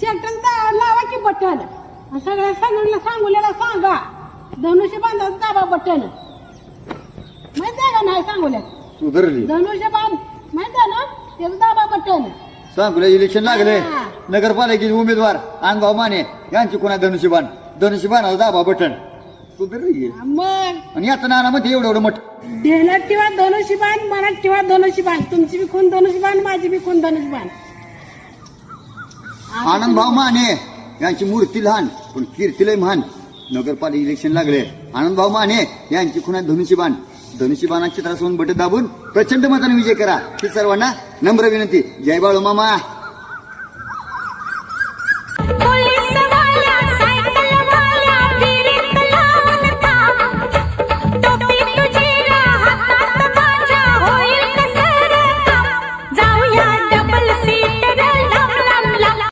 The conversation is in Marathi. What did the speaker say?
शेटल लावा की बटन सगळ्या सांगोल्याला सांगा धनुष्यबाण दाबा बटन माहिती का नाही सांगोल्यात सुधारली धनुष्यबाण माहिती ना त्याचं दाबा बटन सांगूला इलेक्शन लागले हा. नगरपालिकेचे उमेदवार अनुभव माने यांची कोणा धनुष्यबाणाला दाबा बटन सुधारली मग आणि आता नानामध्ये एवढं मठ ध्यानात ठेवा धनुष्यबाण मनात ठेवा धनुष्यबाण तुमची बी खून धनुष्यबाण माझी बी खून धनुष्यबाण आनंदभाऊ माने यांची मूर्ती लहान पण कीर्ती लय महान नगरपालिका इलेक्शन लागले आनंदभाऊ माने यांची खुणा धनुष्यबाणा चित्रासमोर बटन दाबून प्रचंड मताने विजय करा ही सर्वांना नम्र विनंती जय बाळू मामा